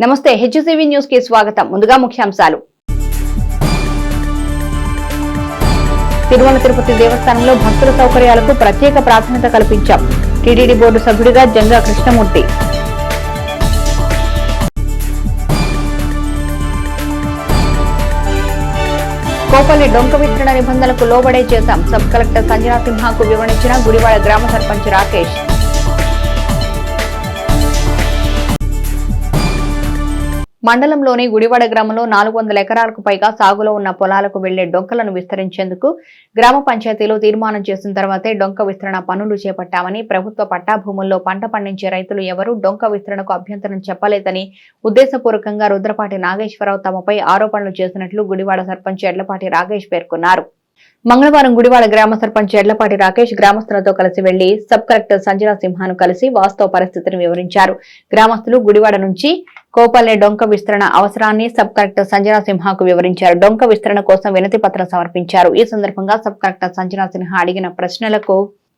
నమస్తే HCV news కి స్వాగతం. ముందుగా ముఖ్యాంశాలు. తిరుమల తిరుపతి దేవస్థానంలో భక్తుల సౌకర్యాలకు ప్రత్యేక ప్రాధాన్యత కల్పించాం. టీటీడీ బోర్డు సభ్యుడిగా జంగా కృష్ణమూర్తి. కోపల్లి డొంక విస్తరణ నిబంధనలకు లోబడే చేశాం. సబ్ కలెక్టర్ సంజనా సింహాకు వివరించిన గుడివాడ గ్రామ సర్పంచ్ రాకేష్. మండలంలోని గుడివాడ గ్రామంలో 400 ఎకరాలకు పైగా సాగులో ఉన్న పొలాలకు వెళ్లే డొంకలను విస్తరించేందుకు గ్రామ పంచాయతీలో తీర్మానం చేసిన తర్వాతే డొంక విస్తరణ పనులు చేపట్టామని, ప్రభుత్వ పట్టా భూముల్లో పంట పండించే రైతులు ఎవరూ డొంక విస్తరణకు అభ్యంతరం చెప్పలేదని ఉద్దేశపూర్వకంగా రుద్రపాటి నాగేశ్వరరావు తమపై ఆరోపణలు చేసినట్లు గుడివాడ సర్పంచ్ ఎడ్లపాటి రాకేష్ పేర్కొన్నారు. మంగళవారం గుడివాడ గ్రామ సర్పంచ్ ఎడ్లపాటి రాకేష్ గ్రామస్తులతో కలిసి వెళ్లి సబ్ కలెక్టర్ సంజనా సింహాను కలిసి వాస్తవ పరిస్థితిని వివరించారు. గ్రామస్తులు గుడివాడ నుంచి కోపల్లె డొంక విస్తరణ అవసరాన్ని సబ్ కలెక్టర్ సంజనా సింహాకు వివరించారు. డొంక విస్తరణ కోసం వినతి పత్రం సమర్పించారు. ఈ సందర్భంగా సబ్ కలెక్టర్ సంజనా సిన్హా అడిగిన ప్రశ్నలకు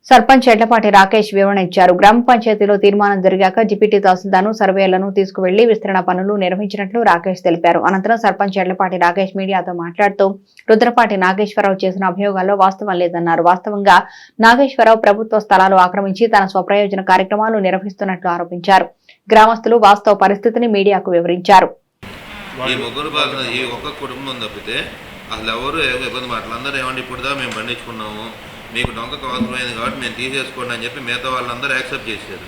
సర్పంచ్ ఎడ్లపాటి రాకేష్ వివరణ ఇచ్చారు. గ్రామ పంచాయతీలో తీర్మానం జరిగాక డిప్యూటీ తహసీల్దార్ను సర్వేలను తీసుకువెళ్లి విస్తరణ పనులు నిర్వహించినట్లు రాకేష్ తెలిపారు. అనంతరం సర్పంచ్ ఎడ్లపాటి రాకేష్ మీడియాతో మాట్లాడుతూ రుద్రపాటి నాగేశ్వరరావు చేసిన అభియోగాల్లో వాస్తవం లేదన్నారు. వాస్తవంగా నాగేశ్వరరావు ప్రభుత్వ స్థలాలు ఆక్రమించి తన స్వప్రయోజన కార్యక్రమాలు నిర్వహిస్తున్నట్లు ఆరోపించారు. గ్రామస్తులు వాస్తవ పరిస్థితిని మీడియాకు వివరించారు. ఈ ముగ్గురు ఈ ఒక్క కుటుంబం తప్పితే అసలు ఎవరు ఇబ్బంది మాటలు అందరూ ఏమంటే ఇప్పుడుదా మేము పండించుకున్నాము, మీకు డొంకకు అవసరమైంది కాబట్టి మేము తీసేసుకోండి అని చెప్పి మిగతా వాళ్ళందరూ యాక్సెప్ట్ చేశారు.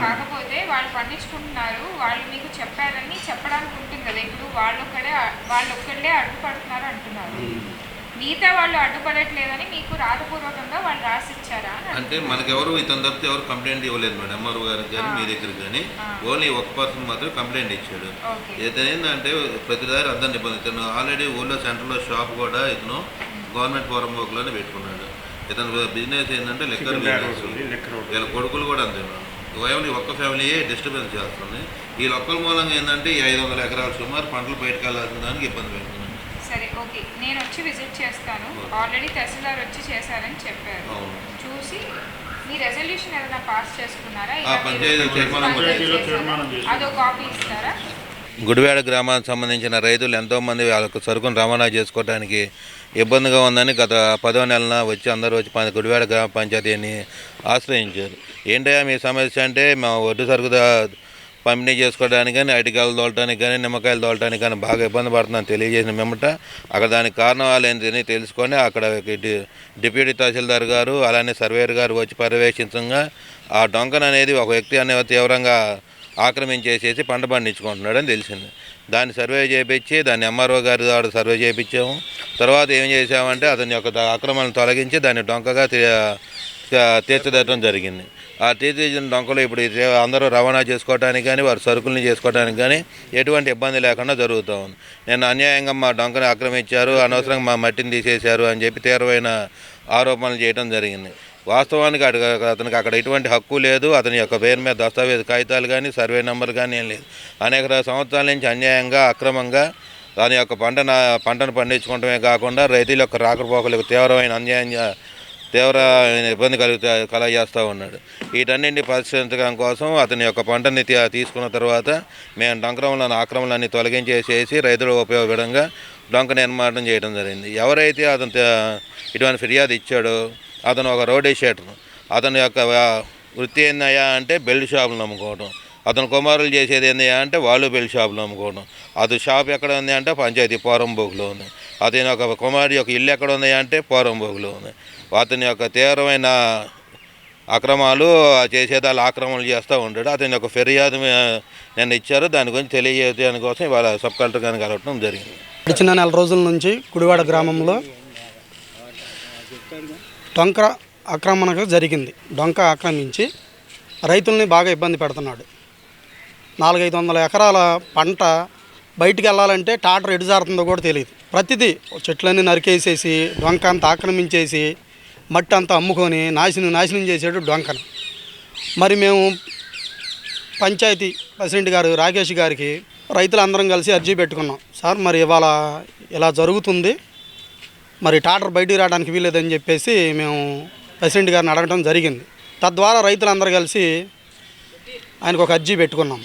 కాకపోతే వాళ్ళు పండించుకుంటున్నారు, వాళ్ళు మీకు చెప్పారని చెప్పడానికి ఉంటుంది కదా. ఇప్పుడు వాళ్ళు ఒక్కడే అడ్డుపడుతున్నారు అంటున్నారు, మిగతా వాళ్ళు అడ్డుపడట్లేదని మీకు రాతపూర్వకంగా వాళ్ళు రాసిచ్చారా అంటే మనకెవరు ఇతను తప్పితే ఎవరు కంప్లైంట్ ఇవ్వలేదు మేడం. ఎంఆర్ఓ గారికి కానీ మీ దగ్గరికి కానీ ఓన్లీ ఒక పర్సన్ మాత్రం కంప్లైంట్ ఇచ్చాడు. ఇతను ఏంటంటే ప్రతిదారి అర్థం ఇబ్బంది. ఇతను ఆల్రెడీ ఊళ్ళో సెంటర్లో షాప్ కూడా ఇతను గవర్నమెంట్ ఫోరం బుక్లోనే పెట్టుకున్నాడు. ఇతను బిజినెస్ ఏంటంటే లెక్కర్ బిజినెస్. వీళ్ళ కొడుకులు కూడా అంతే మేడం. ఓన్లీ ఒక్క ఫ్యామిలీయే డిస్టర్బెన్స్ చేస్తుంది. ఈ ఒక్కల మూలంగా ఏంటంటే ఈ 500 ఎకరాలు సుమారు పంటలు బయటకు వెళ్ళాల్సిన దానికి ఇబ్బంది పెడుతుంది. సరే, ఓకే, నేను వచ్చి విజిట్ చేస్తాను. ఆల్రెడీ తహసీల్దార్ వచ్చి చేశారని చెప్పారు. చూసి మీ రెజల్యూషన్ ఏదైనా పాస్ చేసుకున్నారా? అదో కాపీ ఇస్తారా? గుడివాడ గ్రామానికి సంబంధించిన రైతులు ఎంతోమంది వాళ్ళకు సరుకును రవాణా చేసుకోవడానికి ఇబ్బందిగా ఉందని గత 10వ నెలన వచ్చి అందరూ వచ్చి గుడివాడ గ్రామ పంచాయతీని ఆశ్రయించారు. ఏంటయ్యా మీ సమస్య అంటే మా ఒడ్డు సరుకు పంపిణీ చేసుకోవడానికి కానీ, అరటికాయలు తోలటానికి కానీ, నిమ్మకాయలు తోలటానికి కానీ బాగా ఇబ్బంది పడుతుందని తెలియజేసిన మిమ్మట అక్కడ దానికి కారణాలు ఏంటని తెలుసుకొని అక్కడ డిప్యూటీ తహసీల్దార్ గారు అలానే సర్వేయర్ గారు వచ్చి పర్యవేక్షించగా ఆ డొంకన్ అనేది ఒక వ్యక్తి అనేది తీవ్రంగా ఆక్రమించేసేసి పంట పండించుకుంటున్నాడని తెలిసింది. దాన్ని సర్వే చేయించి దాన్ని ఎంఆర్ఓ గారి ద్వారా సర్వే చేయించాము. తర్వాత ఏం చేసామంటే అతని యొక్క ఆక్రమణను తొలగించి దాన్ని డొంకగా తీర్చిదిద్దడం జరిగింది. ఆ తీర్చిదిద్దిన డొంకలు ఇప్పుడు అందరూ రవాణా చేసుకోవడానికి కానీ, వారి సరుకుల్ని చేసుకోవడానికి కానీ ఎటువంటి ఇబ్బంది లేకుండా జరుగుతూ ఉంది. నేను అన్యాయంగా మా డొంకని ఆక్రమించారు, అనవసరంగా మా మట్టిని తీసేశారు అని చెప్పి తీవ్రమైన ఆరోపణలు చేయడం జరిగింది. వాస్తవానికి అతనికి అక్కడ ఎటువంటి హక్కు లేదు. అతని యొక్క పేరు మీద దస్తావేజ్ కాగితాలు కానీ, సర్వే నెంబర్ కానీ ఏం లేదు. అనేక సంవత్సరాల నుంచి అన్యాయంగా అక్రమంగా దాని యొక్క పంటను పండించుకోవడమే కాకుండా రైతుల యొక్క రాకపోకలకు తీవ్రమైన ఇబ్బంది కలగజేస్తూ ఉన్నాడు. వీటన్నింటినీ పరిష్కరించడం కోసం అతని యొక్క పంటని తీసుకున్న తర్వాత మేము డొంకరంలోని ఆక్రమణలన్నీ తొలగించేసేసి రైతులకు ఉపయోగపడంగా డొంక నిర్మాణం చేయడం జరిగింది. ఎవరైతే అతను ఇటువంటి ఫిర్యాదు ఇచ్చాడో అతను ఒక రోడ్ ఎషేటర్. అతని యొక్క వృత్తి ఏందయ్యా అంటే బెల్ట్ షాపులు అమ్ముకోవడం. అతను కుమారులు చేసేది ఏందయ్యా అంటే వాళ్ళు బెల్ట్ షాపులు అమ్ముకోవడం. అది షాప్ ఎక్కడ ఉంది అంటే పంచాయతీ పోరంబోగులో ఉంది. అతని యొక్క కుమారుడి యొక్క ఇల్లు ఎక్కడ ఉంది అంటే పోరంబోగులో ఉంది. అతని యొక్క తీవ్రమైన అక్రమాలు చేసేదాళ్ళు ఆక్రమణలు చేస్తూ ఉంటాడు. అతని యొక్క ఫిర్యాదు నేను ఇచ్చారు. దాని గురించి తెలియజేయడానికి కోసం ఇవాళ సబ్ కలెక్టర్ గారిని కలవడం జరిగింది. గడిచిన 4 రోజుల నుంచి గుడివాడ గ్రామంలో డొంక ఆక్రమణ జరిగింది. డొంక ఆక్రమించి రైతుల్ని బాగా ఇబ్బంది పెడుతున్నాడు. 400-500 ఎకరాల పంట బయటికి వెళ్ళాలంటే టాటర్ ఎటు జారుతుందో కూడా తెలియదు. ప్రతిదీ చెట్లన్నీ నరికేసేసి డొంక అంతా ఆక్రమించేసి మట్టి అంతా అమ్ముకొని నాశనం చేసాడు డొంకను. మరి మేము పంచాయతీ ప్రెసిడెంట్ గారు రాకేష్ గారికి రైతులందరం కలిసి అర్జీ పెట్టుకున్నాం. సార్ మరి ఇవాళ ఇలా జరుగుతుంది, మరి టాటర్ బయటికి రావడానికి వీలేదని చెప్పేసి మేము ప్రెసిడెంట్ గారిని అడగడం జరిగింది. తద్వారా రైతులందరూ కలిసి ఆయనకు ఒక అర్జీ పెట్టుకున్నాం.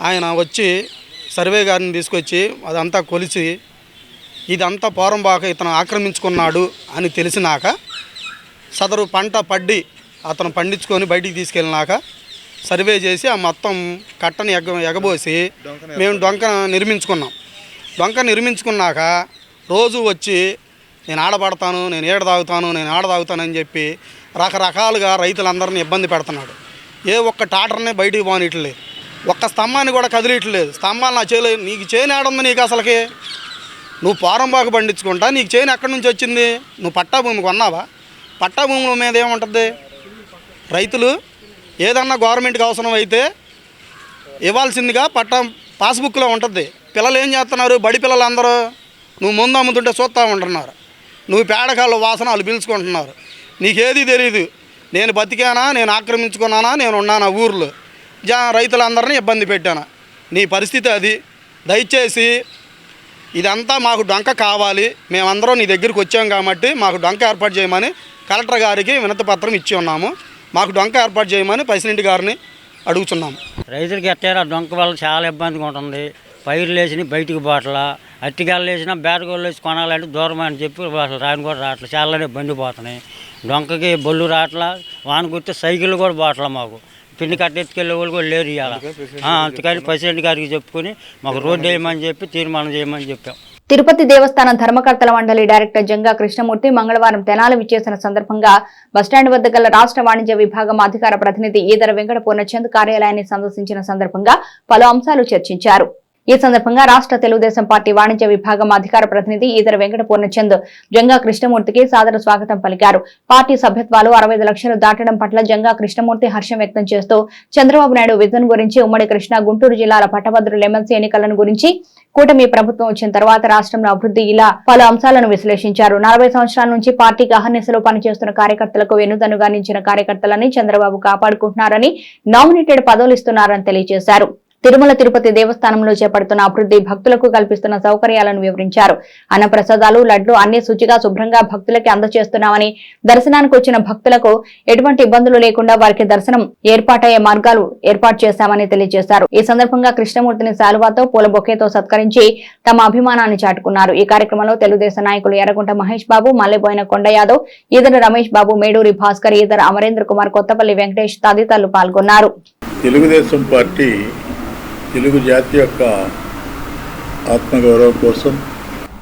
ఆయన వచ్చి సర్వే గారిని తీసుకొచ్చి అదంతా కొలిచి ఇదంతా పోరంబాక ఇతను ఆక్రమించుకున్నాడు అని తెలిసినాక సదరు పంట పడ్డి అతను పండించుకొని బయటికి తీసుకెళ్ళినాక సర్వే చేసి ఆ మొత్తం కట్టని ఎగబోసి మేము డొంక నిర్మించుకున్నాం. డొంక నిర్మించుకున్నాక రోజు వచ్చి నేను ఆడపడతాను, నేను ఏడ తాగుతాను, నేను ఆడ తాగుతానని చెప్పి రకరకాలుగా రైతులందరినీ ఇబ్బంది పెడుతున్నాడు. ఏ ఒక్క టాటర్ని బయటికి పోనిట్లేదు, ఒక్క స్తంభాన్ని కూడా కదిలియట్లేదు. స్తంభాలు నా చేలు, నీకు చేను ఏడుంది నీకు అసలుకి? నువ్వు పోరంబాకు పండించుకుంటా, నీకు చేను ఎక్కడి నుంచి వచ్చింది? నువ్వు పట్టా భూమి కొన్నావా? పట్టా భూముల మీద ఏముంటుంది? రైతులు ఏదన్నా గవర్నమెంట్కి అవసరం అయితే ఇవ్వాల్సిందిగా పట్టా పాస్బుక్లో ఉంటుంది. పిల్లలు ఏం చేస్తున్నారు? బడి పిల్లలు అందరూ నువ్వు ముందు అమ్ముతుంటే చూస్తూ ఉంటున్నారు. నువ్వు పేడకాళ్ళ వాసన వాళ్ళు పీల్చుకుంటున్నారు. నీకేది తెలియదు. నేను బతికానా, నేను ఆక్రమించుకున్నానా, నేను ఉన్నానా ఊర్లో రైతులందరినీ ఇబ్బంది పెట్టాను. నీ పరిస్థితి అది. దయచేసి ఇదంతా మాకు డొంక కావాలి, మేమందరం నీ దగ్గరికి వచ్చాం కాబట్టి మాకు డొంక ఏర్పాటు చేయమని కలెక్టర్ గారికి వినతి పత్రం ఇచ్చి ఉన్నాము. మాకు డొంక ఏర్పాటు చేయమని ప్రెసిడెంట్ గారిని అడుగుతున్నాము. రైతులకి ఎట్టారా డొంక వల్ల చాలా ఇబ్బందిగా ఉంటుంది. పైర్లు వేసి బయటికి పోట్లా, అట్టికాయలు వేసినా బేటగోళ్ళు వేసి కొనాలంటే దూరం అని చెప్పి అసలు రాని కూడా రావట్లేదు. చాలానే బండి పోతున్నాయి. డొంకకి బొల్లు రావట్లా, వాన కుడితే సైకిల్ కూడా పోవట్లా. మాకు పిండి కట్ట ఎత్తుకెళ్ళే వాళ్ళు కూడా లేరు ఇవాళ. అందుకని ప్రెసిడెంట్ గారికి చెప్పుకొని మాకు రోడ్డు వేయమని చెప్పి తీర్మానం చేయమని చెప్పాం. తిరుపతి దేవస్థానం ధర్మకర్తల మండలి డైరెక్టర్ జంగా కృష్ణమూర్తి మంగళవారం తెనాలి విచ్చేసిన సందర్భంగా బస్టాండ్ వద్ద గల రాష్ట్ర వాణిజ్య విభాగం అధికార ప్రతినిధి ఈదర వెంకట పూర్ణచంద్ కార్యాలయాన్ని సందర్శించిన సందర్భంగా పలు అంశాలు చర్చించారు. ఈ సందర్భంగా రాష్ట్ర తెలుగుదేశం పార్టీ వాణిజ్య విభాగం అధికార ప్రతినిధి ఈదర వెంకట పూర్ణచంద్ జంగా కృష్ణమూర్తికి సాదర స్వాగతం పలికారు. పార్టీ సభ్యత్వాలు 65 లక్షలు దాటడం పట్ల జంగా కృష్ణమూర్తి హర్షం వ్యక్తం చేస్తూ చంద్రబాబు నాయుడు విజన్ గురించి, ఉమ్మడి కృష్ణా గుంటూరు జిల్లాల పట్టభద్రుల ఎమ్మెల్సీ ఎన్నికలను గురించి, కూటమి ప్రభుత్వం వచ్చిన తర్వాత రాష్ట్రంలో అభివృద్ధి ఇలా పలు అంశాలను విశ్లేషించారు. 40 సంవత్సరాల నుంచి పార్టీకి అహర్నిశలో పనిచేస్తున్న కార్యకర్తలకు వెన్నుదన్నుగా నిలిచిన కార్యకర్తలని చంద్రబాబు కాపాడుకుంటున్నారని, నామినేటెడ్ పదవులు ఇస్తున్నారని తెలియజేశారు. తిరుమల తిరుపతి దేవస్థానంలో చేపడుతున్న అభివృద్ధి, భక్తులకు కల్పిస్తున్న సౌకర్యాలను వివరించారు. అన్నప్రసాదాలు, లడ్లు అన్ని శుచిగా శుభ్రంగా భక్తులకి అందజేస్తున్నామని, దర్శనానికి వచ్చిన భక్తులకు ఎటువంటి ఇబ్బందులు లేకుండా వారికి దర్శనం ఏర్పాటయ్యే మార్గాలు ఏర్పాటు చేశామని తెలియజేశారు. ఈ సందర్భంగా కృష్ణమూర్తిని శాలువాతో, పూల బొకేతో సత్కరించి తమ అభిమానాన్ని చాటుకున్నారు. ఈ కార్యక్రమంలో తెలుగుదేశం నాయకులు ఎర్రగుంట మహేష్ బాబు, మల్లెబోయిన కొండ యాదవ్, ఈదర రమేష్ బాబు, మేడూరి భాస్కర్, ఈదర అమరేంద్ర కుమార్, కొత్తపల్లి వెంకటేష్ తదితరులు పాల్గొన్నారు. తెలుగుదేశం పార్టీ తెలుగు జాతి యొక్క ఆత్మగౌరవం కోసం,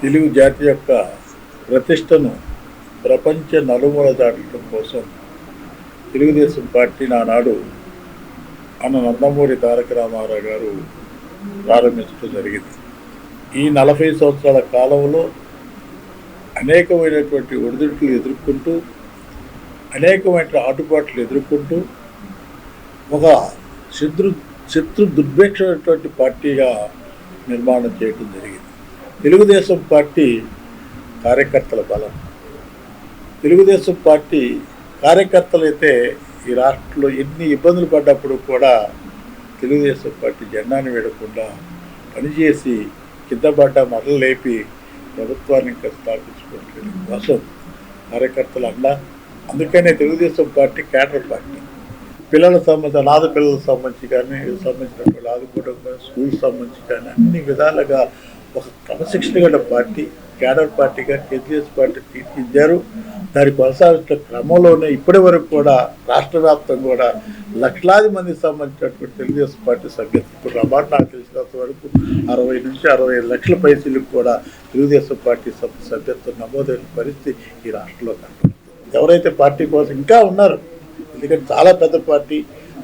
తెలుగు జాతి యొక్క ప్రతిష్టను ప్రపంచ నలుమూల దాటడం కోసం తెలుగుదేశం పార్టీ నానాడు అన్న నందమూరి తారక రామారావు గారు ప్రారంభించడం జరిగింది. ఈ 40 సంవత్సరాల కాలంలో అనేకమైనటువంటి ఒడిదుడుకులు ఎదుర్కొంటూ, అనేకమైన ఆటుపాట్లు ఎదుర్కొంటూ ఒక శత్రు దుర్భిక్షమైనటువంటి పార్టీగా నిర్మాణం చేయడం జరిగింది. తెలుగుదేశం పార్టీ కార్యకర్తల బలం. తెలుగుదేశం పార్టీ కార్యకర్తలైతే ఈ రాష్ట్రంలో ఎన్ని ఇబ్బందులు పడ్డప్పుడు కూడా తెలుగుదేశం పార్టీ జెండాను వేయకుండా పనిచేసి కింద పడ్డ మరలు లేపి ప్రభుత్వాన్ని ఇంకా స్థాపించుకోవడం కోసం కార్యకర్తలు అన్నా. అందుకనే తెలుగుదేశం పార్టీ కేడర్ పార్టీ. పిల్లలకు సంబంధించిన అనాథ పిల్లలకు సంబంధించి కానీ, సంబంధించినటువంటి ఆదుకోవడం కానీ, స్కూల్కి సంబంధించి కానీ అన్ని విధాలుగా ఒక క్రమశిక్షణ గల పార్టీ, కేడర్ పార్టీగా తెలుగుదేశం పార్టీ తీర్చిదిద్దారు. దాని కొనసాగించిన క్రమంలోనే ఇప్పటి వరకు కూడా రాష్ట్ర వ్యాప్తంగా కూడా లక్షలాది మందికి సంబంధించినటువంటి తెలుగుదేశం పార్టీ సభ్యత్వం, ఇప్పుడు రమాట్ నాకు తెలిసినంత వరకు 60 నుంచి 65 లక్షల పైసలకు కూడా తెలుగుదేశం పార్టీ సభ్యత్వం నమోదైన పరిస్థితి ఈ రాష్ట్రంలో కనపడుతుంది. ఎవరైతే పార్టీ కోసం ఇంకా ఉన్నారు, ఎందుకంటే చాలా పెద్ద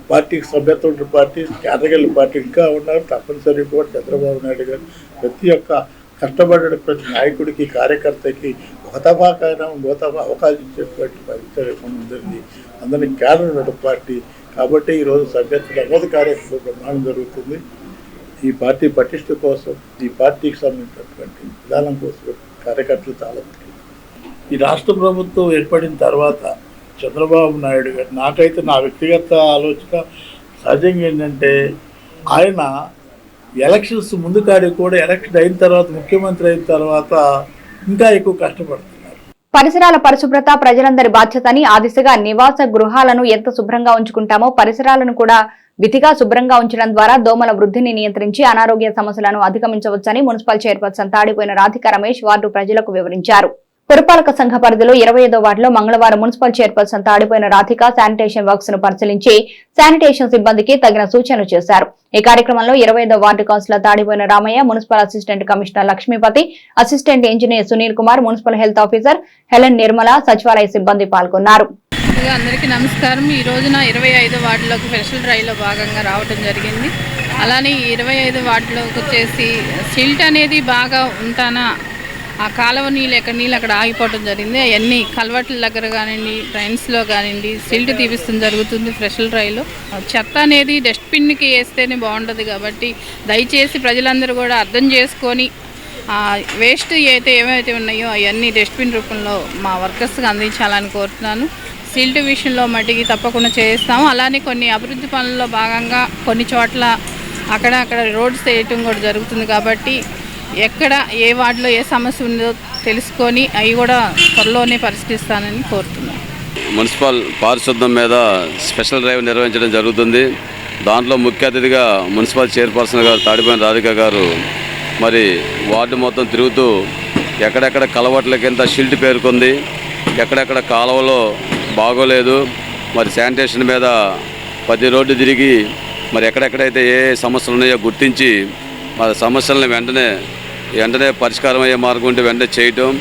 పార్టీకి సభ్యత్వం ఉన్న పార్టీ, కేటగిరీ పార్టీ ఇంకా ఉన్నారు. తప్పనిసరిగా కూడా చంద్రబాబు నాయుడు గారు ప్రతి ఒక్క కష్టపడే ప్రతి నాయకుడికి, కార్యకర్తకి ఒక తఫాకైనా ఇంకో తఫా అవకాశం ఇచ్చేటువంటి పరిస్థితి ఉంది. అందరినీ కేడర్ పార్టీ కాబట్టి ఈరోజు సభ్యత్వ నమోదు కార్యక్రమం బ్రహ్మాండం జరుగుతుంది. ఈ పార్టీ పటిష్ట కోసం, ఈ పార్టీకి సంబంధించినటువంటి విధానం కోసం కార్యకర్తలు చాలా ముఖ్యం. ఈ రాష్ట్ర ప్రభుత్వం ఏర్పడిన తర్వాత చంద్రబాబు నాయుడు గారు, నాకైతే నా వ్యక్తిగత ఆలోచన సహజంగా ఏంటంటే, ఆయన ఎలక్షన్స్ ముందు కాడి కూడా ఎలక్షన్ అయిన తర్వాత, ముఖ్యమంత్రి అయిన తర్వాత ఇంకా ఎక్కువ కష్టపడుతున్నారు. పరిసరాల పరిశుభ్రత ప్రజలందరి బాధ్యత అని ఆ దిశగా నివాస గృహాలను ఎంత శుభ్రంగా ఉంచుకుంటామో పరిసరాలను కూడా విధిగా శుభ్రంగా ఉంచడం ద్వారా దోమల వృద్ధిని నియంత్రించి అనారోగ్య సమస్యలను అధిగమించవచ్చని municipal chairperson Tadipoyina Radhika Ramesh ward ప్రజలకు వివరించారు. పురపాలక సంఘ పరిధిలో 25వ వార్డులో మంగళవారం municipal chairperson Tadipoyina Radhika sanitation works ను పరిశీలించి శానిటేషన్ సిబ్బందికి తగిన సూచనలు చేశారు. ఈ కార్యక్రమంలో 25వ ward councillor Tadipoyina Ramaiah, municipal assistant commissioner Lakshmipathi, assistant engineer Sunil Kumar, municipal health officer Helen Nirmala, సచివాలయ సిబ్బంది పాల్గొన్నారు. అందరికీ నమస్కారం. ఈ రోజున 25వ వార్డులోకి స్పెషల్ డ్రైవ్లో భాగంగా రావడం జరిగింది. అలానే 25వ వార్డులోకి వచ్చేసి సిల్ట్ అనేది బాగా ఉంటానా, ఆ కాలువ నీళ్ళు అక్కడ ఆగిపోవడం జరిగింది. అవన్నీ కల్వర్ట్ల దగ్గర కానివ్వండి, ట్రైన్స్లో కానివ్వండి సిల్ట్ తీపిస్తుంది జరుగుతుంది స్పెషల్ డ్రైవ్లో. చెత్త అనేది డస్ట్బిన్కి వేస్తేనే బాగుంటుంది కాబట్టి దయచేసి ప్రజలందరూ కూడా అర్థం చేసుకొని వేస్ట్ ఏమైతే ఉన్నాయో అవన్నీ డస్ట్బిన్ రూపంలో మా వర్కర్స్కి అందించాలని కోరుతున్నాను. సిల్ట్ విషయంలో మట్టికి తప్పకుండా చేస్తాము. అలానే కొన్ని అభివృద్ధి పనుల్లో భాగంగా కొన్ని చోట్ల అక్కడ రోడ్స్ వేయటం కూడా జరుగుతుంది కాబట్టి ఎక్కడ ఏ వార్డులో ఏ సమస్య ఉందో తెలుసుకొని అవి కూడా త్వరలోనే పరిష్కరిస్తానని కోరుతున్నాను. మున్సిపల్ పారిశుద్ధ్యం మీద స్పెషల్ డ్రైవ్ నిర్వహించడం జరుగుతుంది. దాంట్లో ముఖ్య అతిథిగా మున్సిపల్ చైర్పర్సన్ గారు తాడిపోయిన రాధిక గారు మరి వార్డు మొత్తం తిరుగుతూ ఎక్కడెక్కడ కలవట్ల కింద షిల్ట్ పేరుకుంది, ఎక్కడెక్కడ కాలువలో బాగోలేదు, మరి శానిటేషన్ మీద 10 రోడ్డు తిరిగి మరి ఎక్కడెక్కడైతే ఏ సమస్యలు ఉన్నాయో గుర్తించి మరి సమస్యలను వెంటనే పరిష్కారం అయ్యే మార్గం ఉంటే వెంటనే చేయటం,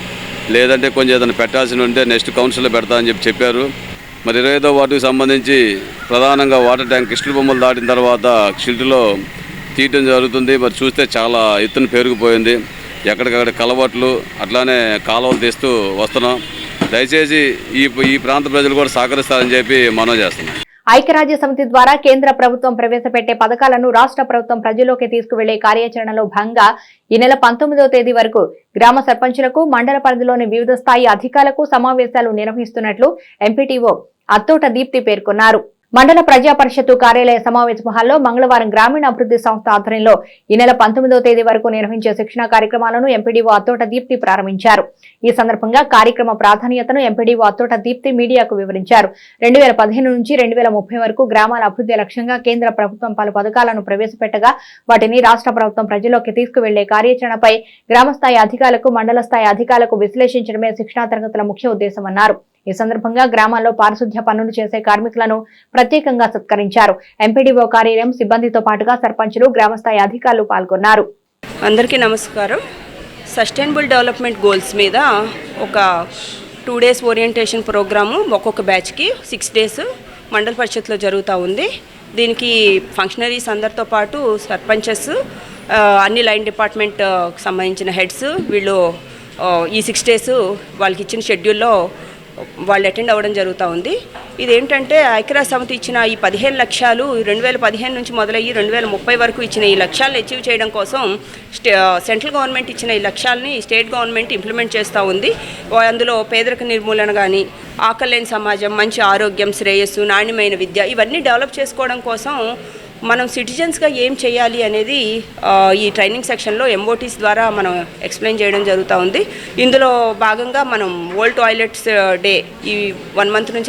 లేదంటే కొంచెం ఏదైనా పెట్టాల్సి ఉంటే నెక్స్ట్ కౌన్సిల్లో పెడతా అని చెప్పారు. మరి 25వ వార్డుకు సంబంధించి ప్రధానంగా వాటర్ ట్యాంక్ కృష్ణ బొమ్మలు దాటిన తర్వాత షిల్టులో తీయటం జరుగుతుంది. మరి చూస్తే చాలా ఎత్తున పెరిగిపోయింది. ఎక్కడికక్కడ కలవట్లు అట్లానే కాలువలు తీస్తూ వస్తున్నాం. దయచేసి ఈ ప్రాంత ప్రజలు కూడా సహకరిస్తారని చెప్పి మనవి చేస్తున్నాం. ఐక్యరాజ్య సమితి ద్వారా కేంద్ర ప్రభుత్వం ప్రవేశపెట్టే పథకాలను రాష్ట్ర ప్రభుత్వం ప్రజల్లోకి తీసుకువెళ్లే కార్యాచరణలో భాగంగా ఈ నెల 19వ తేదీ వరకు గ్రామ సర్పంచులకు, మండల పరిధిలోని వివిధ స్థాయి అధికారులకు సమావేశాలు నిర్వహిస్తున్నట్లు ఎంపీటీఓ అత్తోట దీప్తి పేర్కొన్నారు. మండల ప్రజా పరిషత్తు కార్యాలయ సమావేశ హాల్లో మంగళవారం గ్రామీణ అభివృద్ధి సంస్థ ఆధ్వర్యంలో ఈ నెల 19వ తేదీ వరకు నిర్వహించే శిక్షణా కార్యక్రమాలను ఎంపీడీఓ అత్తోట దీప్తి ప్రారంభించారు. ఈ సందర్భంగా కార్యక్రమ ప్రాధాన్యతను ఎంపీడీఓ అత్తోట దీప్తి మీడియాకు వివరించారు. 2015 నుంచి 2030 వరకు గ్రామాల అభివృద్ధి లక్ష్యంగా కేంద్ర ప్రభుత్వం పలు పథకాలను ప్రవేశపెట్టగా వాటిని రాష్ట్ర ప్రభుత్వం ప్రజల్లోకి తీసుకువెళ్లే కార్యాచరణపై గ్రామస్థాయి అధికారులకు, మండల స్థాయి అధికారులకు విశ్లేషించడమే శిక్షణా తరగతుల ముఖ్య ఉద్దేశమన్నారు. ఈ సందర్భంగా గ్రామాల్లో పారిశుధ్య పనులు చేసే కార్మికులను ప్రత్యేకంగా సత్కరించారు. ఎంపీడీఓ కార్యాలయం సిబ్బందితో పాటుగా సర్పంచులు, గ్రామస్థాయి అధికారులు పాల్గొన్నారు. అందరికీ నమస్కారం. సస్టైనబుల్ డెవలప్మెంట్ గోల్స్ మీద ఒక 2 డేస్ ఓరియంటేషన్ ప్రోగ్రాము ఒక్కొక్క బ్యాచ్కి 6 డేస్ మండల పరిషత్లో జరుగుతూ ఉంది. దీనికి ఫంక్షనరీస్ అందరితో పాటు సర్పంచెస్, అన్ని లైన్ డిపార్ట్మెంట్ సంబంధించిన హెడ్స్ వీళ్ళు ఈ 6 డేస్ వాళ్ళకి ఇచ్చిన షెడ్యూల్లో వాళ్ళు అటెండ్ అవ్వడం జరుగుతూ ఉంది. ఇదేంటంటే ఐక్యరాజ్య సమితి ఇచ్చిన ఈ 15 లక్ష్యాలు 2015 నుంచి మొదలయ్యి 2030 వరకు ఇచ్చిన ఈ లక్ష్యాలను అచీవ్ చేయడం కోసం సెంట్రల్ గవర్నమెంట్ ఇచ్చిన ఈ లక్ష్యాలని స్టేట్ గవర్నమెంట్ ఇంప్లిమెంట్ చేస్తూ ఉంది. అందులో పేదరిక నిర్మూలన కానీ, ఆకలి లేని సమాజం, మంచి ఆరోగ్యం, శ్రేయస్సు, నాణ్యమైన విద్య ఇవన్నీ డెవలప్ చేసుకోవడం కోసం మనం సిటిజన్స్గా ఏం చేయాలి అనేది ఈ ట్రైనింగ్ సెక్షన్లో ఎంఓటీస్ ద్వారా మనం ఎక్స్ప్లెయిన్ చేయడం జరుగుతూ ఉంది. ఇందులో భాగంగా మనం వరల్డ్ టాయిలెట్స్ డే ఈ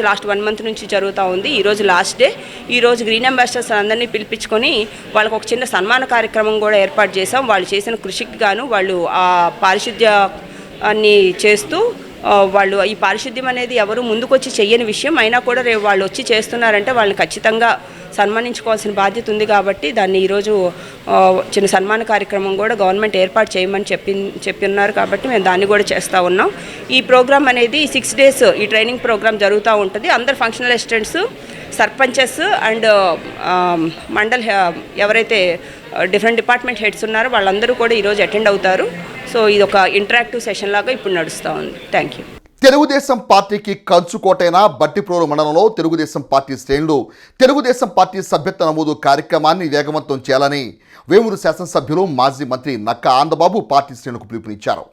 లాస్ట్ 1 మంత్ నుంచి జరుగుతూ ఉంది. ఈరోజు లాస్ట్ డే. ఈరోజు గ్రీన్ అంబాసిడర్స్ అందరినీ పిలిపించుకొని వాళ్ళకు ఒక చిన్న సన్మాన కార్యక్రమం కూడా ఏర్పాటు చేసాం. వాళ్ళు చేసిన కృషికి గాను వాళ్ళు ఆ పారిశుద్ధ్యాన్ని చేస్తూ వాళ్ళు ఈ పారిశుద్ధ్యం అనేది ఎవరు ముందుకొచ్చి చెయ్యని విషయం అయినా కూడా రేపు వాళ్ళు వచ్చి చేస్తున్నారంటే వాళ్ళని ఖచ్చితంగా సన్మానించుకోవాల్సిన బాధ్యత ఉంది. కాబట్టి దాన్ని ఈరోజు చిన్న సన్మాన కార్యక్రమం కూడా గవర్నమెంట్ ఏర్పాటు చేయమని చెప్పి ఉన్నారు. కాబట్టి మేము దాన్ని కూడా చేస్తూ ఉన్నాం. ఈ ప్రోగ్రామ్ అనేది 6 డేస్ ఈ ట్రైనింగ్ ప్రోగ్రామ్ జరుగుతూ ఉంటుంది. అందరు functional assistants, sarpanches and mandal ఎవరైతే డిఫరెంట్ డిపార్ట్మెంట్ హెడ్స్ ఉన్నారో వాళ్ళందరూ కూడా ఈరోజు అటెండ్ అవుతారు. సో ఇది ఒక ఇంటరాక్టివ్ సెషన్ లాగా ఇప్పుడు నడుస్తూ ఉంది. Thank you. తెలుగుదేశం పార్టీకి కంచుకోటైన బట్టిప్రోలు మండలంలో తెలుగుదేశం పార్టీ శ్రేణులు తెలుగుదేశం పార్టీ సభ్యత్వ నమోదు కార్యక్రమాన్ని వేగవంతం చేయాలని వేమూరు శాసనసభ్యులు, మాజీ మంత్రి నక్క ఆనందబాబు పార్టీ శ్రేణులకు పిలుపునిచ్చారు.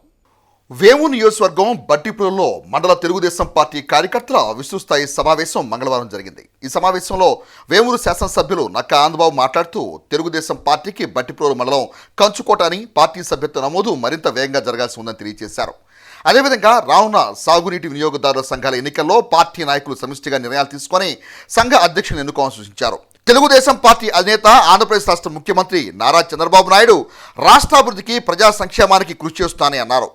వేమూరు నియోజకవర్గం బట్టిప్రోలులో మండల తెలుగుదేశం పార్టీ కార్యకర్తల విస్తృతస్థాయి సమావేశం మంగళవారం జరిగింది. ఈ సమావేశంలో వేమూరు శాసనసభ్యులు నక్క ఆనందబాబు మాట్లాడుతూ తెలుగుదేశం పార్టీకి బట్టిప్రోలు మండలం కంచుకోట అని, పార్టీ సభ్యత్వ నమోదు మరింత వేగంగా జరగాల్సి ఉందని తెలియజేశారు. అదేవిధంగా రానున్న సాగునీటి వినియోగదారుల సంఘాల ఎన్నికల్లో పార్టీ నాయకులు సమిష్టిగా నిర్ణయాలు తీసుకొని సంఘ అధ్యక్షులను ఎన్నుకోవాలని సూచించారు. తెలుగుదేశం పార్టీ అధినేత ఆంధ్రప్రదేశ్ రాష్ట్ర ముఖ్యమంత్రి నారా చంద్రబాబు నాయుడు రాష్ట్రాభివృద్ధికి ప్రజా సంక్షేమానికి కృషి చేస్తానని అన్నారు.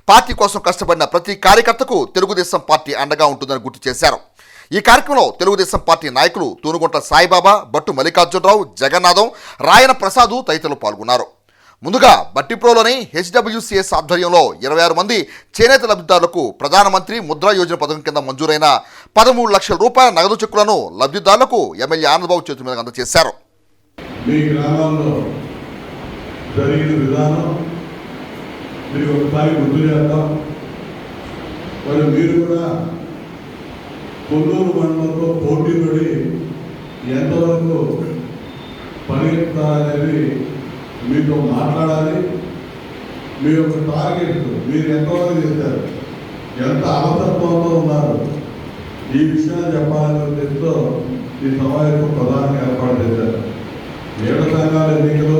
పార్టీ కోసం కష్టపడిన ప్రతి కార్యకర్తకు తెలుగుదేశం పార్టీ అండగా ఉంటుందని గుర్తు చేశారు. ఈ కార్యక్రమంలో తెలుగుదేశం పార్టీ నాయకులు తూనుగుంట సాయిబాబా, బట్టు మల్లికార్జునరావు, జగన్నాథం, రాయన ప్రసాదు తదితరులు పాల్గొన్నారు. ముందుగా బట్టిప్రోలోని హెచ్డబ్ల్యూసీఎస్ ఆధ్వర్యంలో 26 మంది చేనేత లబ్ధిదారులకు ప్రధానమంత్రి ముద్రా యోజన పథకం కింద మంజూరైన 13 లక్షల రూపాయల నగదు చెక్కులను లబ్ధిదారులకు ఎమ్మెల్యే ఆనందబాబు చేతుల మీదుగా అందజేశారు. మీ గ్రామాల్లో జరిగిన విధానం మీరు ఒకసారి గుర్తు చేద్దాం. మరి మీరు కూడా కొల్లూరు మండలంలో పోటీ పడి ఎంతవరకు పరిగెత్తాలనేది మీతో మాట్లాడాలి. మీ యొక్క టార్గెట్ మీరు ఎంతవరకు చేశారు, ఎంత అవసరంతో ఉన్నారు, ఈ విషయాన్ని చెప్పాలనే ఉద్దేశంతో ఈ సమావేశం ప్రధానంగా ఏర్పాటు చేశారు. ఏడు సంఘాల ఎన్నికలు,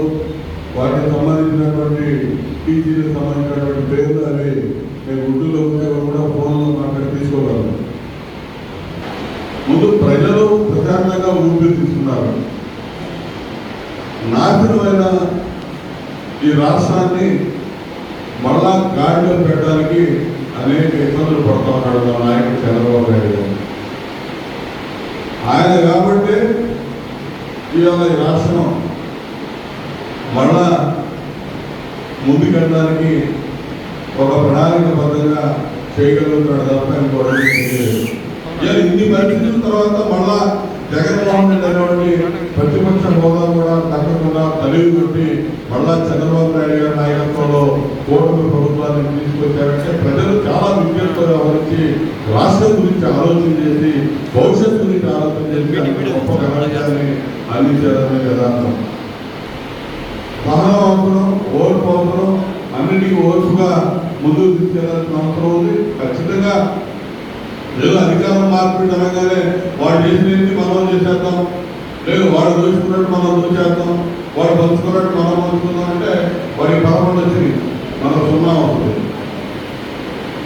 వాటికి సంబంధించినటువంటి టీజీలకు సంబంధించినటువంటి పేర్లు అవి మేము గుడ్డులో ఉద్యోగం కూడా ఫోన్లో మాట్లాడి తీసుకోగలము. ముందు ప్రజలు ప్రశాంతంగా ఊపిరి తీసుకున్నారు. నాశనమైన ఈ రాష్ట్రాన్ని మళ్ళా గాడిలో పెట్టడానికి అనేక ఇబ్బందులు పడుతూ ఉన్నాడు మా నాయకుడు చంద్రబాబు నాయుడు గారు. ఆయన కాబట్టి ఇవాళ ఈ రాష్ట్రం మళ్ళా ముందుకెళ్ళడానికి ఒక ప్రణాళికబద్ధంగా చేయగలుగుతాడు తప్ప ఇంకోటి ఇన్ని పరిస్థితుల తర్వాత మళ్ళా జగన్మోహన్ రెడ్డి అనేవాడిని ప్రతిపక్ష హోదా కూడా తగ్గకుండా తల్లి కొట్టి మళ్ళా చంద్రబాబు నాయుడు గారి నాయకత్వంలో కూటమి ప్రభుత్వాన్ని తీసుకొచ్చారంటే ప్రజలు చాలా విజ్ఞతతో వ్యవహరించి రాష్ట్రం గురించి ఆలోచన చేసి భవిష్యత్తు గురించి ఆలోచన చేసి గొప్ప ప్రణాళికని అందించారనే యథార్థం. సహనం అవసరం, ఓర్పు అవసరం, అన్నిటికీ ఓర్పుగా ముందుకు తీసుకెళ్లాల్సిన అవసరం ఉంది. ఖచ్చితంగా ఏదో అధికారం మార్పిడి అనగానే వాడు చేసినది మనం చేసేద్దాం, లేదు వాడు దోచుకున్నట్టు మనం దోచేద్దాం, వాడు పంచుకున్నట్టు మనం పంచుకుందాం అంటే వాడికి 11 వచ్చింది, మనం 0 అవుతుంది.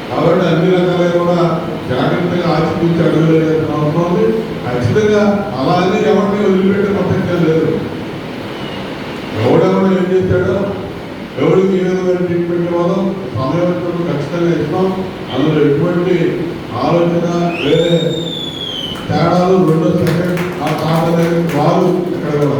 కాబట్టి అన్ని రకాలుగా కూడా జాగ్రత్తగా ఆచితూచి అడుగు వేయాల్సిన అవసరం ఉంది. ఖచ్చితంగా అలాగే ఎవరిని వదిలిపెట్టే ప్రసక్తే లేదు. ఎవడెవడో ఏం చేశాడో, ఎవరికి ఏ విధమైన ట్రీట్మెంట్ ఇవ్వాలో సమయం వచ్చినప్పుడు ఖచ్చితంగా ఇస్తాం. అందులో ఎటువంటి ఆలోచన వేరే తేడాలు రెండో సెకండ్ ఆ తాతనే వారు ఎక్కడ కూడా.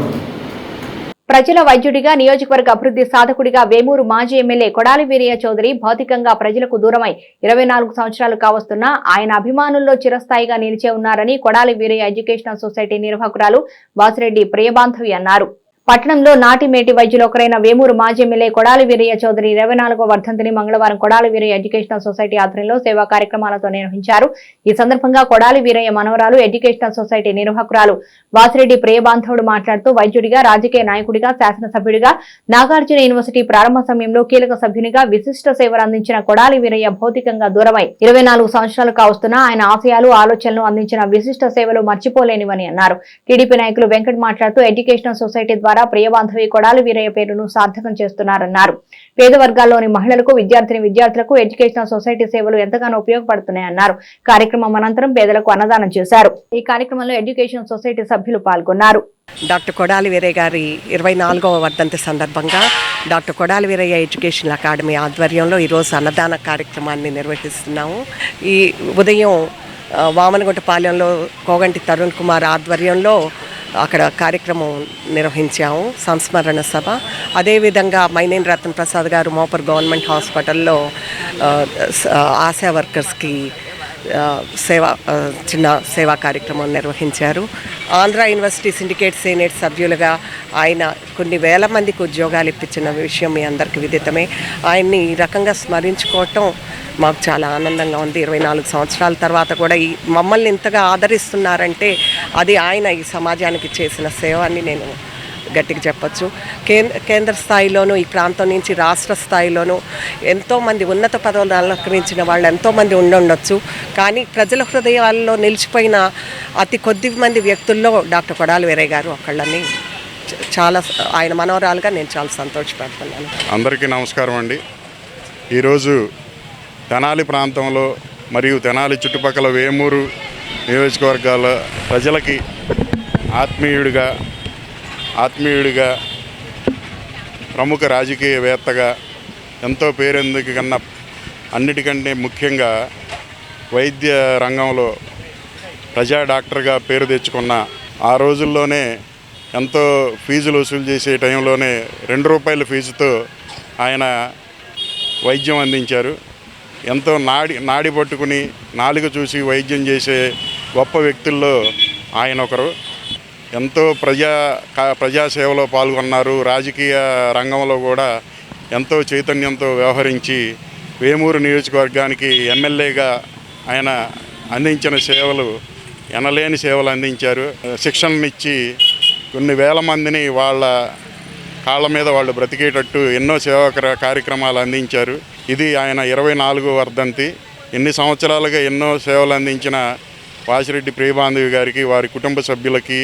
ప్రజల వైద్యుడిగా, నియోజకవర్గ అభివృద్ధి సాధకుడిగా వేమూరు మాజీ ఎమ్మెల్యే కొడాలి వీరయ్య చౌదరి భౌతికంగా ప్రజలకు దూరమై 24 సంవత్సరాలు కావస్తున్నా ఆయన అభిమానుల్లో చిరస్థాయిగా నిలిచే ఉన్నారని కొడాలి వీరయ్య ఎడ్యుకేషనల్ సొసైటీ నిర్వాహకురాలు వాసిరెడ్డి ప్రియబాంధవి అన్నారు. పట్టణంలో నాటి మేటి వైద్యులు ఒకరైన వేమూరు మాజీ ఎమ్మెల్యే కొడాలి వీరయ్య చౌదరి 24వ వర్ధంతిని మంగళవారం కొడాలి వీరయ్య ఎడ్యుకేషనల్ సొసైటీ ఆధ్వర్యంలో సేవా కార్యక్రమాలతో నిర్వహించారు. ఈ సందర్భంగా కొడాలి వీరయ్య మనవరాలు ఎడ్యుకేషనల్ సొసైటీ నిర్వాహకురాలు వాసిరెడ్డి ప్రియబాంధవుడు మాట్లాడుతూ వైద్యుడిగా, రాజకీయ నాయకుడిగా, శాసనసభ్యుడిగా, నాగార్జున యూనివర్సిటీ ప్రారంభ సమయంలో కీలక సభ్యునిగా విశిష్ట సేవలు అందించిన కొడాలి వీరయ్య భౌతికంగా దూరమై 24 సంవత్సరాలు కావస్తున్నా ఆయన ఆశయాలు, ఆలోచనలు అందించిన విశిష్ట సేవలు మర్చిపోలేనివని అన్నారు. టీడీపీ నాయకులు వెంకట్ మాట్లాడుతూ ఎడ్యుకేషనల్ సొసైటీ ద్వారా ప్రియబాంధవి కొడాలి వీరయ్య పేరును సార్థకం చేస్తున్నారన్నారు. పేద వర్గాల్లోని మహిళలకు, విద్యార్థులకు ఎడ్యుకేషనల్ సొసైటీ సేవలు ఎంతగానో ఉపయోగపడుతున్నాయన్నారు. కార్యక్రమం అనంతరం పేదలకు అన్నదానం చేశారు. ఈ కార్యక్రమంలో ఎడ్యుకేషన్ సొసైటీ సభ్యులు పాల్గొన్నారు. డాక్టర్ కొడాలి వీరయ్య గారి 24వ వర్ధంతి సందర్భంగా doctor Kodali Veeraiah Education Academy ఆధ్వర్యంలో ఈరోజు అన్నదాన కార్యక్రమాన్ని నిర్వహిస్తున్నాము. ఈ ఉదయం వామనగుంటపాలెంలో కోగంటి తరుణ్ కుమార్ ఆధ్వర్యంలో అక్కడ కార్యక్రమం నిర్వహించాము, సంస్మరణ సభ. అదేవిధంగా మైనేని రతన్ ప్రసాద్ గారు మోపర్ గవర్నమెంట్ హాస్పిటల్లో ఆశా వర్కర్స్కి చిన్న సేవా కార్యక్రమం నిర్వహించారు. ఆంధ్ర యూనివర్సిటీ సిండికేట్ సీనియర్ సభ్యులుగా ఆయన కొన్ని వేల మందికి ఉద్యోగాలు ఇప్పించిన విషయం మీ అందరికీ విదితమే. ఆయన్ని ఈ రకంగా స్మరించుకోవటం మాకు చాలా ఆనందంగా ఉంది. 24 సంవత్సరాల తర్వాత కూడా ఈ మమ్మల్ని ఇంతగా ఆదరిస్తున్నారంటే అది ఆయన ఈ సమాజానికి చేసిన సేవ అని నేను గట్టిగా చెప్పచ్చు. కేంద్ర స్థాయిలోనూ, ఈ ప్రాంతం నుంచి రాష్ట్ర స్థాయిలోనూ ఎంతోమంది ఉన్నత పదవులు అలంకరించిన వాళ్ళు ఎంతోమంది ఉండొచ్చు. కానీ ప్రజల హృదయాల్లో నిలిచిపోయిన అతి కొద్ది మంది వ్యక్తుల్లో డాక్టర్ కొడాలి వీరయ్య గారు ఒకళ్ళని చాలా ఆయన మనవరాలుగా నేను చాలా సంతోషపడుతున్నాను. అందరికీ నమస్కారం అండి. ఈరోజు తెనాలి ప్రాంతంలో మరియు తెనాలి చుట్టుపక్కల వేమూరు నియోజకవర్గాల ప్రజలకి ఆత్మీయుడిగా ప్రముఖ రాజకీయవేత్తగా ఎంతో పేరెందుకు కన్నా అన్నిటికంటే ముఖ్యంగా వైద్య రంగంలో ప్రజా డాక్టర్గా పేరు తెచ్చుకున్న ఆ రోజుల్లోనే ఎంతో ఫీజులు వసూలు చేసే టైంలోనే 2 రూపాయల ఫీజుతో ఆయన వైద్యం అందించారు. ఎంతో నాడి పట్టుకుని నాలుక చూసి వైద్యం చేసే గొప్ప వ్యక్తుల్లో ఆయన ఒకరు. ఎంతో ప్రజాసేవలో పాల్గొన్నారు. రాజకీయ రంగంలో కూడా ఎంతో చైతన్యంతో వ్యవహరించి వేమూరు నియోజకవర్గానికి ఎమ్మెల్యేగా ఆయన అందించిన సేవలు ఎనలేని సేవలు అందించారు. శిక్షణనిచ్చి కొన్ని వేల మందిని వాళ్ళ కాళ్ళ మీద వాళ్ళు బ్రతికేటట్టు ఎన్నో సేవా కార్యక్రమాలు అందించారు. ఇది ఆయన 24వ వర్ధంతి. ఎన్ని సంవత్సరాలుగా ఎన్నో సేవలు అందించిన వాసిరెడ్డి ప్రియబాంధవి గారికి, వారి కుటుంబ సభ్యులకి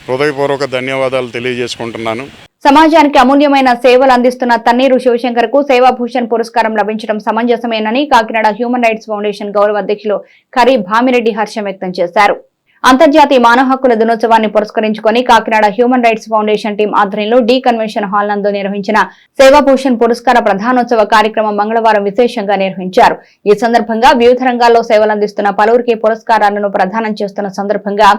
హృదయపూర్వక ధన్యవాదాలు తెలియజేసుకుంటున్నాను. సమాజానికి అమూల్యమైన సేవలు అందిస్తున్న తన్నీరు శివశంకర్ కు సేవాభూషణ్ పురస్కారం లభించడం సమంజసమేనని కాకినాడ హ్యూమన్ రైట్స్ ఫౌండేషన్ గౌరవ అధ్యక్షులు కరి భామిరెడ్డి హర్షం వ్యక్తం చేశారు. అంతర్జాతీయ మానవ హక్కుల దినోత్సవాన్ని పురస్కరించుకొని Kakinada human rights foundation team ఆధ్వర్యంలో డి కన్వెన్షన్ హాల్ నందు నిర్వహించిన సేవాభూషణ్ పురస్కార ప్రధానోత్సవ కార్యక్రమం మంగళవారం విశేషంగా నిర్వహించారు. ఈ సందర్భంగా వివిధ రంగాల్లో సేవలందిస్తున్న పలువురికి పురస్కారాలను ప్రదానం చేస్తున్న సందర్భంగా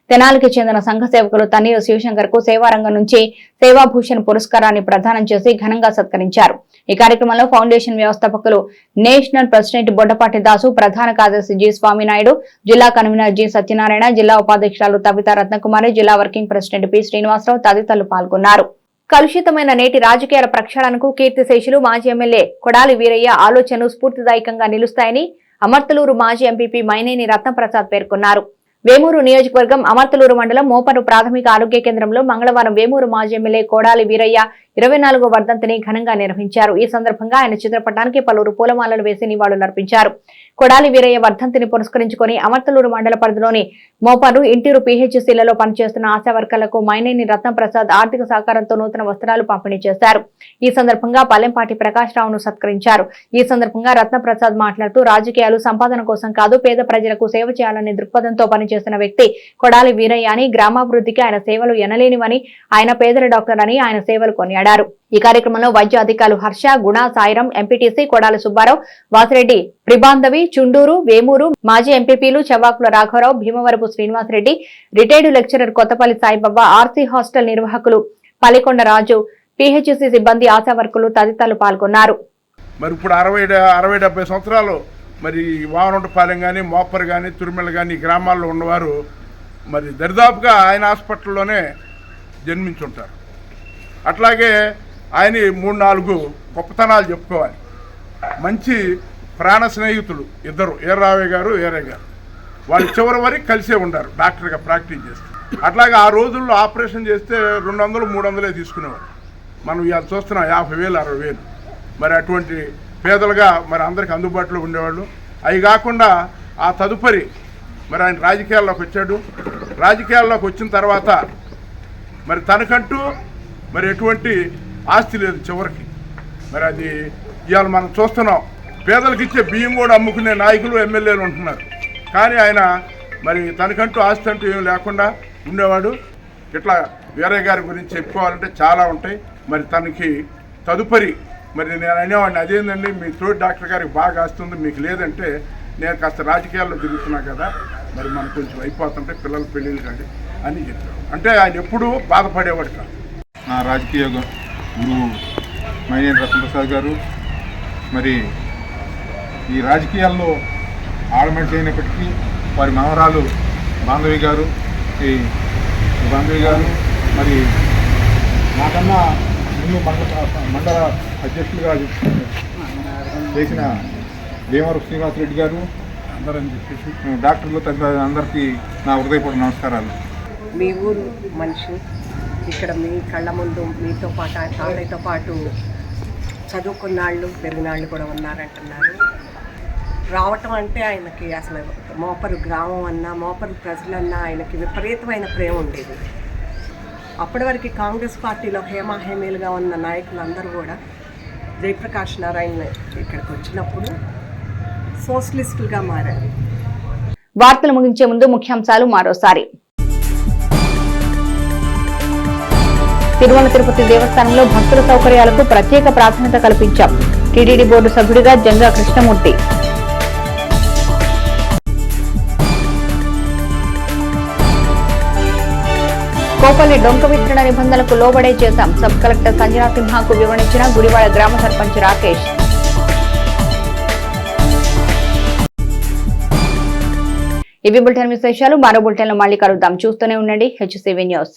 తెనాలికి చెందిన సంఘ సేవకులు తన్నీరు శివశంకర్ కు సేవారంగం నుంచి సేవాభూషణ్ పురస్కారాన్ని ప్రదానం చేసి ఘనంగా సత్కరించారు. ఈ కార్యక్రమంలో ఫౌండేషన్ వ్యవస్థాపకులు నేషనల్ ప్రెసిడెంట్ బొడ్డపాటి దాసు, ప్రధాన కార్యదర్శి జి స్వామినాయుడు, జిల్లా కన్వీనర్ జి సత్యనారాయణ, జిల్లా ఉపాధ్యక్షురాలు తబితా రత్నకుమారి, జిల్లా వర్కింగ్ ప్రెసిడెంట్ పి శ్రీనివాసరావు తదితరులు పాల్గొన్నారు. కలుషితమైన నేటి రాజకీయాల ప్రక్షాళనకు కీర్తిశేషులు మాజీ ఎమ్మెల్యే కొడాలి వీరయ్య ఆలోచనలు స్ఫూర్తిదాయకంగా నిలుస్తాయని అమర్తలూరు మాజీ ఎంపీపీ మైనేని రత్నప్రసాద్ పేర్కొన్నారు. వేమూరు నియోజకవర్గం అమర్తలూరు మండలం మోపరు ప్రాథమిక ఆరోగ్య కేంద్రంలో మంగళవారం వేమూరు మాజీ ఎమ్మెల్యే కొడాలి వీరయ్య 24వ వర్ధంతిని ఘనంగా నిర్వహించారు. ఈ సందర్భంగా ఆయన చిత్రపటానికి పలువురు పూలమాలలు వేసి నివాళులర్పించారు. కొడాలి వీరయ్య వర్ధంతిని పురస్కరించుకొని అమర్తలూరు మండల పరిధిలోని మోపరు ఇంటిరు పీహెచ్సీలలో పనిచేస్తున్న ఆశా వర్కర్లకు మైనేని రత్నప్రసాద్ ఆర్థిక సహకారంతో నూతన వస్త్రాలు పంపిణీ చేశారు. ఈ సందర్భంగా పల్లెంపాటి ప్రకాష్ రావును సత్కరించారు. ఈ సందర్భంగా రత్నప్రసాద్ మాట్లాడుతూ రాజకీయాలు సంపాదన కోసం కాదు, పేద ప్రజలకు సేవ చేయాలనే దృక్పథంతో పనిచేస్తున్న వ్యక్తి కొడాలి వీరయ్య అని, గ్రామాభివృద్ధికి ఆయన సేవలు ఎనలేనివని, ఆయన పేదల డాక్టర్ అని ఆయన సేవలు కొనియాడారు. ఈ కార్యక్రమంలో వైద్య అధికారులు హర్ష, గుణ, సాయిరం, ఎంపీటీసీ కొడాలి సుబ్బారావు, వాసిరెడ్డి ప్రిబాంధవి, చుండూరు, వేమూరు మాజీ ఎంపీపీలు చవాకుల రాఘవరావు, Bhimavarapu Srinivasareddy, retired lecturer Kothapalli Saibaba, RC hostel నిర్వాహకులు పలికొండ రాజు, పీహెచ్సీ సిబ్బంది, ఆశా వర్కులు తదితరులు పాల్గొన్నారు. మరి ఇప్పుడు 60-70 సంవత్సరాలు మరి వావనొంటపాలెం కానీ, మోపర్ కానీ, తురిమెల కానీ గ్రామాల్లో ఉన్నవారు మరి దరిదాపుగా ఆయన హాస్పిటల్లోనే జన్మించుంటారు. అట్లాగే ఆయన 3-4 గొప్పతనాలు చెప్పుకోవాలి. మంచి ప్రాణ స్నేహితులు ఇద్దరు, ఏర్రావయ్య గారు, ఏరయ్య గారు. వాళ్ళు చివరి వరకు కలిసే ఉంటారు డాక్టర్గా ప్రాక్టీస్ చేస్తారు. అట్లాగే ఆ రోజుల్లో ఆపరేషన్ చేస్తే 200-300 తీసుకునేవారు. మనం ఇవాళ చూస్తున్నాం 50,000-60,000. మరి అటువంటి పేదలుగా మరి అందరికి అందుబాటులో ఉండేవాళ్ళు. అవి కాకుండా ఆ తదుపరి మరి ఆయన రాజకీయాల్లోకి వచ్చాడు. రాజకీయాల్లోకి వచ్చిన తర్వాత మరి తనకంటూ మరి ఎటువంటి ఆస్తి లేదు చివరికి. మరి అది ఇవాళ మనం చూస్తున్నాం. పేదలకు ఇచ్చే బియ్యం కూడా అమ్ముకునే నాయకులు, ఎమ్మెల్యేలు ఉంటున్నారు. కానీ ఆయన మరి తనకంటూ ఆస్తి అంటూ ఏం లేకుండా ఉండేవాడు. ఇట్లా వీరయ్య గారి గురించి చెప్పుకోవాలంటే చాలా ఉంటాయి. మరి తనకి తదుపరి మరి నేను అనేవాడిని, అదేంటండి మీ తోటి డాక్టర్ గారికి బాగా ఆస్తుంది, మీకు లేదంటే నేను కాస్త రాజకీయాల్లో తిరుగుతున్నా కదా, మరి మనకు కొంచెం అయిపోతుంటే పిల్లల పెళ్ళిళ్ళు కానీ అని చెప్పాడు. అంటే ఆయన ఎప్పుడూ బాధపడేవాడు కాదు. నా రాజకీయ గురువు మైనేని రత్నప్రసాద్ గారు మరి ఈ రాజకీయాల్లో ఆడమడిచి అయినప్పటికీ వారి మనవరాలు బాంధవి గారు మరి నాకన్నా ముందు మండల అధ్యక్షులుగా చేసిన భీమవరపు శ్రీనివాసరెడ్డి గారు, అందరని చెప్పేసి డాక్టర్లు తదితర అందరికీ నా హృదయపూర్వక నమస్కారాలు. మీ ఊరు మనిషి ఇక్కడ మీ కళ్ళ ముందు మీతో పాటు తాతయ్యతో పాటు చదువుకున్నాళ్ళు, పెరిగినాళ్ళు కూడా ఉన్నారంటున్నారు. రావటం అంటే ఆయనకి అసలు మోపరు గ్రామం అన్నా, మోపరు ప్రజలన్నా ఆయనకి విపరీతమైన ప్రేమ ఉండేది. అప్పటి వరకు కాంగ్రెస్ పార్టీలో హేమాహేమీలుగా ఉన్న నాయకులందరూ కూడా జయప్రకాష్ నారాయణ ఇక్కడికి వచ్చినప్పుడు సోషలిస్టులుగా మారారు. వార్తలు ముగించే ముందు ముఖ్యాంశాలు మరోసారి. తిరుమల తిరుపతి దేవస్థానంలో భక్తుల సౌకర్యాలకు ప్రత్యేక ప్రాధాన్యత కల్పించాం. టీటీడీ బోర్డు సభ్యుడిగా జంగా కృష్ణమూర్తి. కోపల్లి డొంక విస్తరణ నిబంధనలకు లోబడే చేశాం. సబ్ కలెక్టర్ సంజనా సింహాకు వివరించిన గుడివాడ గ్రామ సర్పంచ్ రాకేష్. ఇవి బులెటిన్ విశేషాలు. మరో బులెటిన్లో మళ్ళీ కలుద్దాం. చూస్తూనే ఉండండి HCV న్యూస్.